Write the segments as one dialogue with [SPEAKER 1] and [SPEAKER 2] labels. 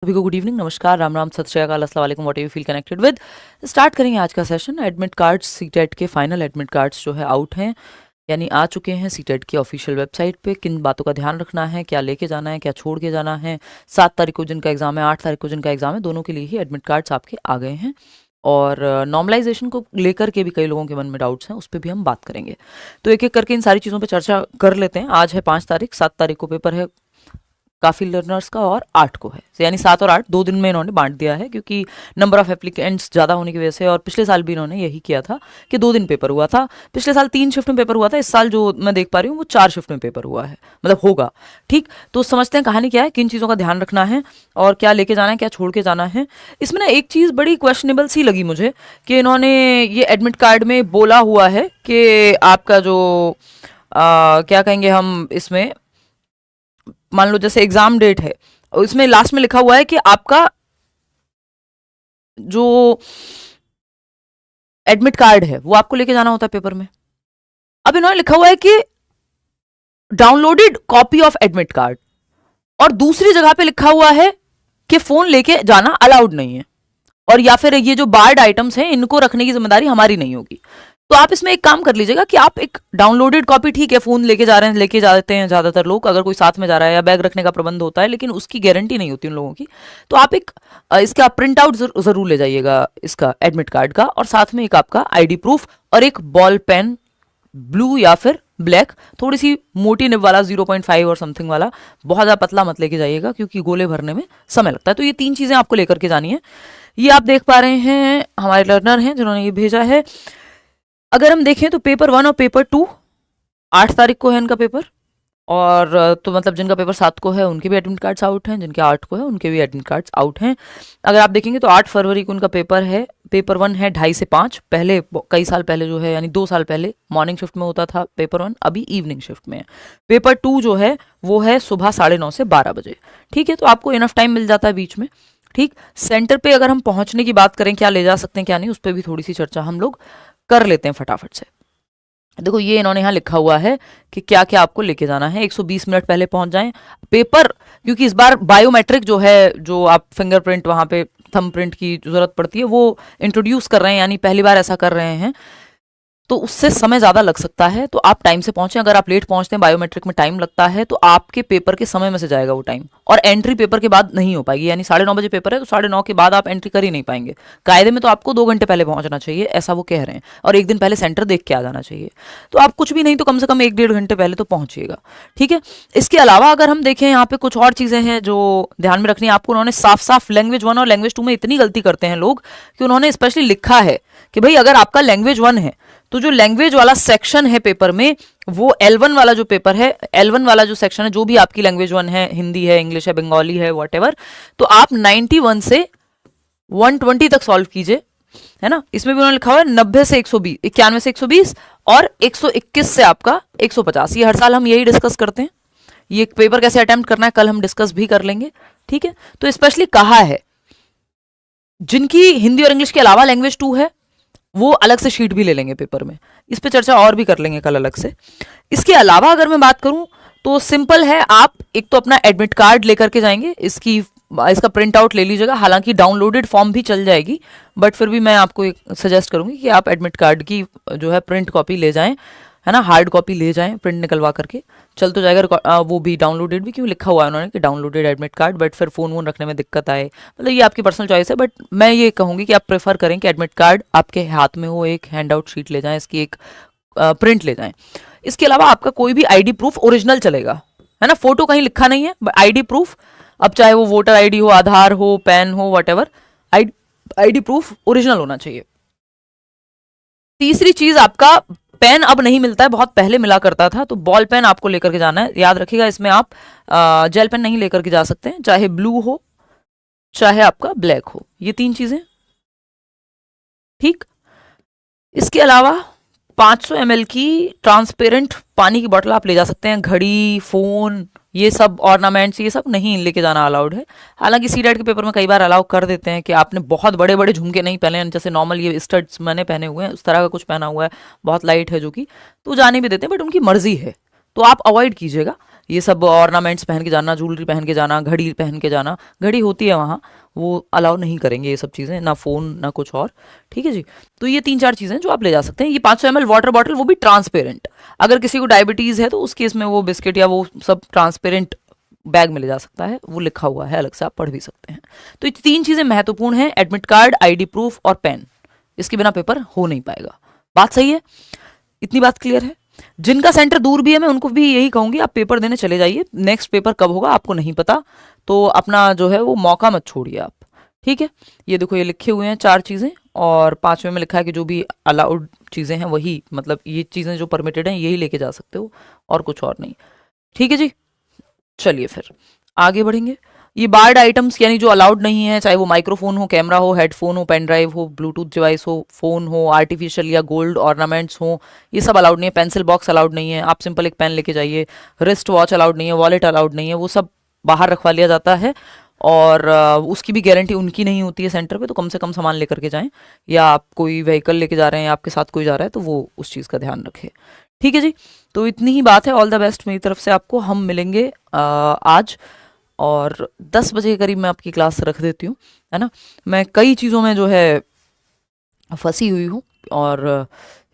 [SPEAKER 1] सभी को good evening, नमस्कार, राम राम, सत श्री अकाल, अस्सलाम वालेकुम, what you feel connected with. Start करेंगे आज का सेशन। एडमिट कार्ड्स, सीटेट के फाइनल एडमिट कार्ड्स जो है आउट हैं, यानी आ चुके हैं सीटेट की ऑफिशियल वेबसाइट पे। किन बातों का ध्यान रखना है, क्या लेके जाना है, क्या छोड़ के जाना है। 7 तारीख को जिनका एग्जाम है, 8 तारीख को जिनका एग्जाम है, दोनों के लिए ही एडमिट कार्ड्स आपके आ गए हैं। और नॉर्मलाइजेशन को लेकर के भी कई लोगों के मन में डाउट्स हैं, उस पर भी हम बात करेंगे। तो एक एक करके इन सारी चीज़ों पर चर्चा कर लेते हैं। आज है 5 तारीख, 7 तारीख को पेपर है काफ़ी लर्नर्स का और 8 को है, यानी 7 और 8 2 दिन में इन्होंने बांट दिया है, क्योंकि नंबर ऑफ एप्लीकेंट्स ज़्यादा होने की वजह से। और पिछले साल भी इन्होंने यही किया था कि 2 दिन पेपर हुआ था। पिछले साल 3 शिफ्ट में पेपर हुआ था, इस साल जो मैं देख पा रही हूँ वो 4 शिफ्ट में पेपर हुआ है, मतलब होगा। ठीक, तो समझते हैं कहानी क्या है, किन चीज़ों का ध्यान रखना है और क्या लेके जाना है, क्या छोड़ के जाना है। इसमें ना एक चीज़ बड़ी क्वेश्चनेबल सी लगी मुझे कि इन्होंने ये एडमिट कार्ड में बोला हुआ है कि आपका जो क्या कहेंगे हम, इसमें मान लो जैसे एग्जाम डेट है, इसमें लास्ट में लिखा हुआ है कि आपका जो एडमिट कार्ड है वो आपको लेके जाना होता है पेपर में। अब इन्होंने लिखा हुआ है कि downloaded copy of admit card, और दूसरी जगह पे लिखा हुआ है कि फोन लेके जाना अलाउड नहीं है, और या फिर ये जो बार्ड आइटम्स हैं इनको रखने की जिम्मेदारी हमारी नहीं होगी। तो आप इसमें एक काम कर लीजिएगा कि आप एक डाउनलोडेड कॉपी, ठीक है फोन लेके जा रहे हैं, लेके जाते हैं ज्यादातर लोग, अगर कोई साथ में जा रहा है या बैग रखने का प्रबंध होता है, लेकिन उसकी गारंटी नहीं होती उन लोगों की। तो आप एक इसका प्रिंट आउट जरूर ले जाइएगा, इसका एडमिट कार्ड का, और साथ में एक आपका आईडी प्रूफ और एक बॉल पेन, ब्लू या फिर ब्लैक, थोड़ी सी मोटी निब वाला 0.5 और समथिंग वाला, बहुत ज़्यादा पतला मत लेके जाइएगा क्योंकि गोले भरने में समय लगता है। तो ये 3 चीज़ें आपको लेकर के जानी है। ये आप देख पा रहे हैं हमारे लर्नर हैं जिन्होंने ये भेजा है। अगर हम देखें तो पेपर 1 और पेपर 2 8 तारीख को है इनका पेपर, और तो मतलब जिनका पेपर 7 को है उनके भी एडमिट कार्ड्स आउट हैं, जिनके 8 को है उनके भी एडमिट कार्ड्स आउट हैं। अगर आप देखेंगे तो 8 फरवरी को उनका पेपर है। पेपर 1 है 2:30 से 5, पहले कई साल पहले जो है, यानी 2 साल पहले मॉर्निंग शिफ्ट में होता था पेपर 1, अभी इवनिंग शिफ्ट में है। पेपर 2 जो है वो है सुबह 9:30 से 12 बजे। ठीक है, तो आपको इनफ टाइम मिल जाता है बीच में। ठीक, सेंटर पे अगर हम पहुंचने की बात करें, क्या ले जा सकते हैं क्या नहीं, उस पर भी थोड़ी सी चर्चा हम लोग कर लेते हैं फटाफट से। देखो ये इन्होंने यहाँ लिखा हुआ है कि क्या क्या आपको लेके जाना है। 120 मिनट पहले पहुंच जाएं पेपर, क्योंकि इस बार बायोमेट्रिक जो है, जो आप फिंगरप्रिंट वहां पे थंब प्रिंट की जरूरत पड़ती है, वो इंट्रोड्यूस कर रहे हैं, यानी पहली बार ऐसा कर रहे हैं, तो उससे समय ज़्यादा लग सकता है। तो आप टाइम से पहुंचें। अगर आप लेट पहुंचते हैं, बायोमेट्रिक में टाइम लगता है, तो आपके पेपर के समय में से जाएगा वो टाइम, और एंट्री पेपर के बाद नहीं हो पाएगी। यानी 9:30 बजे पेपर है तो 9:30 के बाद आप एंट्री कर ही नहीं पाएंगे। कायदे में तो आपको 2 घंटे पहले पहुंचना चाहिए, ऐसा वो कह रहे हैं, और 1 दिन पहले सेंटर देख के आ जाना चाहिए। तो आप कुछ भी नहीं तो कम से कम 1-1.5 घंटे पहले तो पहुंचिएगा। ठीक है, इसके अलावा अगर हम देखें यहाँ पे कुछ और चीज़ें हैं जो ध्यान में रखनी है आपको। उन्होंने साफ साफ लैंग्वेज 1 और लैंग्वेज 2 में इतनी गलती करते हैं लोग कि उन्होंने स्पेशली लिखा है कि भाई अगर आपका लैंग्वेज 1 है तो जो लैंग्वेज वाला सेक्शन है पेपर में, वो L1 वाला जो पेपर है, L1 वाला जो सेक्शन है, जो भी आपकी लैंग्वेज 1 है, हिंदी है, इंग्लिश है, बंगाली है, व्हाटएवर, तो आप 91 से 120 तक सॉल्व कीजिए, है ना। इसमें भी उन्होंने लिखा हुआ है 90 से 120, 91 से 120 और 121 से आपका 150। ये हर साल हम यही डिस्कस करते हैं। ये पेपर कैसे अटेम्प्ट करना है कल हम डिस्कस भी कर लेंगे। ठीक है, तो स्पेशली कहा है जिनकी हिंदी और इंग्लिश के अलावा लैंग्वेज 2 है वो अलग से शीट भी ले लेंगे पेपर में, इस पे चर्चा और भी कर लेंगे कल अलग से। इसके अलावा अगर मैं बात करूं तो सिंपल है, आप एक तो अपना एडमिट कार्ड लेकर के जाएंगे, इसका प्रिंट आउट ले लीजिएगा। हालांकि डाउनलोडेड फॉर्म भी चल जाएगी, बट फिर भी मैं आपको एक सजेस्ट करूंगी कि आप एडमिट कार्ड की जो है प्रिंट कॉपी ले जाएं, है ना, हार्ड कॉपी ले जाएं, प्रिंट निकलवा करके चल तो जाएगा। वो भी डाउनलोडेड भी, क्यों लिखा हुआ है उन्होंने कि डाउनलोडेड एडमिट कार्ड, बट फिर फोन वोन रखने में दिक्कत आए, मतलब ये आपकी पर्सनल चॉइस है। बट मैं ये कहूँगी कि आप प्रेफर करें कि एडमिट कार्ड आपके हाथ में हो, एक हैंड आउट शीट ले जाएं, इसकी एक प्रिंट ले जाएं। इसके अलावा आपका कोई भी आईडी प्रूफ ओरिजिनल चलेगा, है ना, फोटो कहीं लिखा नहीं है, बट आईडी प्रूफ, अब चाहे वो वोटर आईडी हो, आधार हो, पैन हो, व्हाटएवर, आईडी प्रूफ ओरिजिनल होना चाहिए। तीसरी चीज, आपका पेन अब नहीं मिलता है, बहुत पहले मिला करता था, तो बॉल पेन आपको लेकर के जाना है। याद रखिएगा इसमें आप जेल पेन नहीं लेकर के जा सकते हैं, चाहे ब्लू हो चाहे आपका ब्लैक हो, ये 3 चीजें। ठीक, इसके अलावा 500 ml की ट्रांसपेरेंट पानी की बोतल आप ले जा सकते हैं। घड़ी, फोन, ये सब ऑर्नामेंट्स, ये सब नहीं लेके जाना अलाउड है। हालांकि सीटेट के पेपर में कई बार अलाउ कर देते हैं कि आपने बहुत बड़े बड़े झुमके नहीं पहने, जैसे नॉर्मल ये स्टड्स मैंने पहने हुए हैं, उस तरह का कुछ पहना हुआ है, बहुत लाइट है जो कि, तो जाने भी देते हैं, बट उनकी मर्जी है, तो आप अवॉइड कीजिएगा। ये सब ऑर्नामेंट्स पहन के जाना, ज्वेलरी पहन के जाना, घड़ी पहन के जाना, घड़ी होती है वहाँ, वो अलाउ नहीं करेंगे ये सब चीज़ें, ना फ़ोन ना कुछ और, ठीक है जी। तो ये 3-4 चीज़ें जो आप ले जा सकते हैं। ये 500 ml वाटर बॉटल, वो भी ट्रांसपेरेंट, अगर किसी को डायबिटीज़ है तो उस केस में वो बिस्किट या वो सब ट्रांसपेरेंट बैग में ले जा सकता है, वो लिखा हुआ है अलग से, आप पढ़ भी सकते हैं। तो ये 3 चीज़ें महत्वपूर्ण हैं, एडमिट कार्ड, आईडी प्रूफ और पेन, इसके बिना पेपर हो नहीं पाएगा। बात सही है, इतनी बात क्लियर है। जिनका सेंटर दूर भी है मैं उनको भी यही कहूंगी, आप पेपर देने चले जाइए, नेक्स्ट पेपर कब होगा आपको नहीं पता, तो अपना जो है वो मौका मत छोड़िए आप, ठीक है। ये देखो ये लिखे हुए हैं 4 चीज़ें, और 5वें में लिखा है कि जो भी अलाउड चीज़ें हैं वही, मतलब ये चीज़ें जो परमिटेड हैं यही लेके जा सकते हो और कुछ और नहीं, ठीक है जी। चलिए फिर आगे बढ़ेंगे। ये बार्ड आइटम्स यानी जो अलाउड नहीं है, चाहे वो माइक्रोफोन हो, कैमरा हो, हेडफोन हो, पेन ड्राइव हो, ब्लूटूथ डिवाइस हो, फोन हो, आर्टिफिशियल या गोल्ड ऑर्नामेंट्स हो, ये सब अलाउड नहीं है। पेंसिल बॉक्स अलाउड नहीं है, आप सिंपल एक पेन लेके जाइए। रिस्ट वॉच अलाउड नहीं है, वॉलेट अलाउड नहीं है, वो सब बाहर रखवा लिया जाता है, और उसकी भी गारंटी उनकी नहीं होती है सेंटर पे, तो कम से कम सामान लेकर के जाएं, या आप कोई व्हीकल लेके जा रहे हैं, आपके साथ कोई जा रहा है तो वो उस चीज़ का ध्यान रखे, ठीक है जी। तो इतनी ही बात है, ऑल द बेस्ट मेरी तरफ से आपको। हम मिलेंगे आज, और 10 बजे के करीब मैं आपकी क्लास रख देती हूँ, है ना। मैं कई चीज़ों में जो है फंसी हुई हूँ, और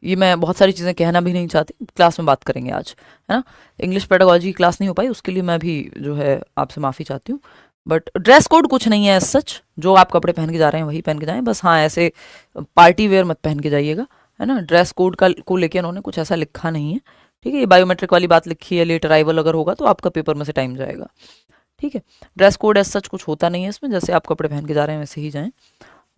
[SPEAKER 1] ये मैं बहुत सारी चीज़ें कहना भी नहीं चाहती, क्लास में बात करेंगे आज, है ना। इंग्लिश पेडागोजी की क्लास नहीं हो पाई, उसके लिए मैं भी जो है आपसे माफ़ी चाहती हूँ। बट ड्रेस कोड कुछ नहीं है सच, जो आप कपड़े पहन के जा रहे हैं वही पहन के जाएं बस। हाँ, ऐसे पार्टी वेयर मत पहन के जाइएगा, है ना। ड्रेस कोड को लेके उन्होंने कुछ ऐसा लिखा नहीं है, ठीक है। ये बायोमेट्रिक वाली बात लिखी है, लेट अराइवल अगर होगा तो आपका पेपर में से टाइम जाएगा, ठीक है। ड्रेस कोड एज सच कुछ होता नहीं है इसमें, जैसे आप कपड़े पहन के जा रहे हैं वैसे ही जाएं,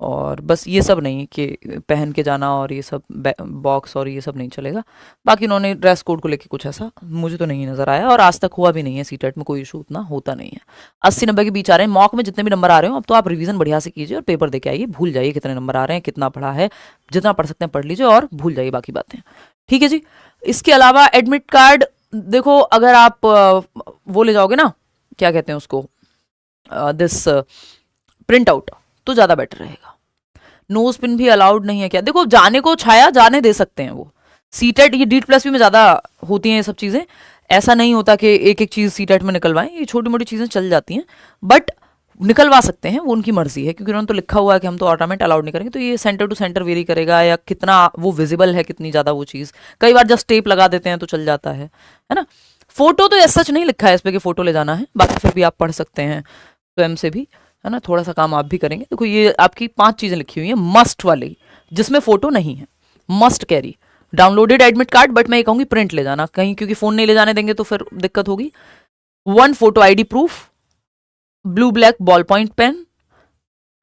[SPEAKER 1] और बस ये सब नहीं कि पहन के जाना और ये सब बॉक्स और ये सब नहीं चलेगा। बाकी उन्होंने ड्रेस कोड को लेके कुछ ऐसा मुझे तो नहीं नज़र आया, और आज तक हुआ भी नहीं है, सीटेट में कोई इशू उतना होता नहीं है। 80-90 के बीच आ रहे हैं मॉक में, जितने भी नंबर आ रहे हो अब तो आप रिवीजन बढ़िया से कीजिए और पेपर दे के आइए, भूल जाइए कितने नंबर आ रहे हैं, कितना पढ़ा है, जितना पढ़ सकते हैं पढ़ लीजिए और भूल जाइए बाकी बातें, ठीक है जी। इसके अलावा एडमिट कार्ड देखो, अगर आप वो ले जाओगे ना, क्या कहते हैं उसको, दिस प्रिंट आउट, तो ज़्यादा बेटर रहेगा। नोज पिन भी अलाउड नहीं है क्या, देखो जाने को छाया जाने दे सकते हैं वो, सीटेट ये DEET+B में ज़्यादा होती हैं ये सब चीज़ें, ऐसा नहीं होता कि एक एक चीज़ सीटेट में निकलवाएं, ये छोटी मोटी चीज़ें चल जाती हैं, बट निकलवा सकते हैं, वो उनकी मर्जी है, क्योंकि उन्होंने तो लिखा हुआ है कि हम तो ऑर्नामेंट अलाउड नहीं करेंगे, तो ये सेंटर टू सेंटर वेरी करेगा, या कितना वो विजिबल है, कितनी ज़्यादा वो चीज़, कई बार जस्ट टेप लगा देते हैं तो चल जाता है ना। फोटो तो ऐसा सच नहीं लिखा है इस पर कि फोटो ले जाना है, बाकी फिर भी आप पढ़ सकते हैं स्वयं से भी, है ना। थोड़ा सा काम आप भी करेंगे। देखो ये आपकी 5 चीज़ें लिखी हुई हैं मस्ट वाली, जिसमें फोटो नहीं है, must carry downloaded admit card, but मैं ये कहूँगी प्रिंट ले जाना कहीं, क्योंकि फ़ोन नहीं ले जाने देंगे तो फिर दिक्कत होगी। 1 photo ID proof, blue black ball point pen,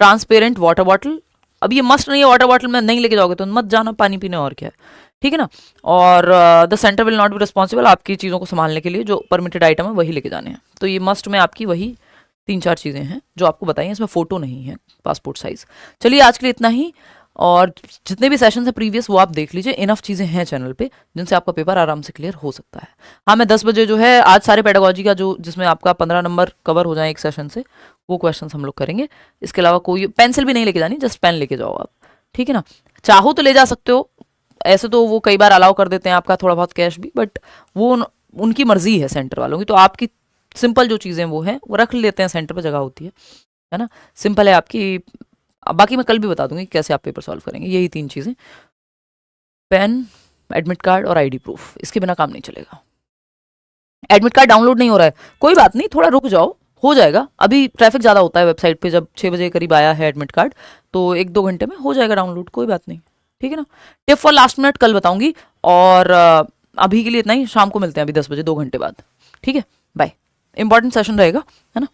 [SPEAKER 1] transparent water bottle, अब ये मस्ट नहीं है, वाटर बॉटल में नहीं लेके जाओगे तो मत जाना पानी पीने, और क्या है, ठीक है ना। और the centre will not be responsible, आपकी चीज़ों को संभालने के लिए जो परमिटेड आइटम है वही लेके जाने हैं। तो ये मस्ट में आपकी वही 3-4 चीज़ें हैं जो आपको बताइए, इसमें फ़ोटो नहीं है, पासपोर्ट साइज़। चलिए आज के लिए इतना ही, और जितने भी सेशन है प्रीवियस वो आप देख लीजिए, इनफ चीज़ें हैं चैनल पे जिनसे आपका पेपर आराम से क्लियर हो सकता है। हाँ, मैं 10 बजे जो है आज सारे पेडागोजी का जो जिसमें आपका 15 नंबर कवर हो जाए एक सेशन से, वो क्वेश्चन हम लोग करेंगे। इसके अलावा कोई पेंसिल भी नहीं लेके जानी, जस्ट पेन लेके जाओ आप, ठीक है ना। चाहो तो ले जा सकते हो, ऐसे तो वो कई बार अलाउ कर देते हैं आपका थोड़ा बहुत कैश भी, बट वो उनकी मर्जी है सेंटर वालों की। तो आपकी सिंपल जो चीज़ें वो हैं वो रख लेते हैं, सेंटर पर जगह होती है ना, सिंपल है आपकी। बाकी मैं कल भी बता दूंगी कैसे आप पेपर सॉल्व करेंगे। यही 3 चीज़ें, पेन, एडमिट कार्ड और ID प्रूफ, इसके बिना काम नहीं चलेगा। एडमिट कार्ड डाउनलोड नहीं हो रहा है, कोई बात नहीं, थोड़ा रुक जाओ, हो जाएगा। अभी ट्रैफिक ज़्यादा होता है वेबसाइट पे, जब 6 बजे के करीब आया है एडमिट कार्ड तो 1-2 घंटे में हो जाएगा डाउनलोड, कोई बात नहीं, ठीक है ना। टिप फॉर लास्ट मिनट कल बताऊंगी, और अभी के लिए इतना ही, शाम को मिलते हैं अभी 10 बजे 2 घंटे बाद, ठीक है। बाय, इंपॉर्टेंट सेशन रहेगा, है ना।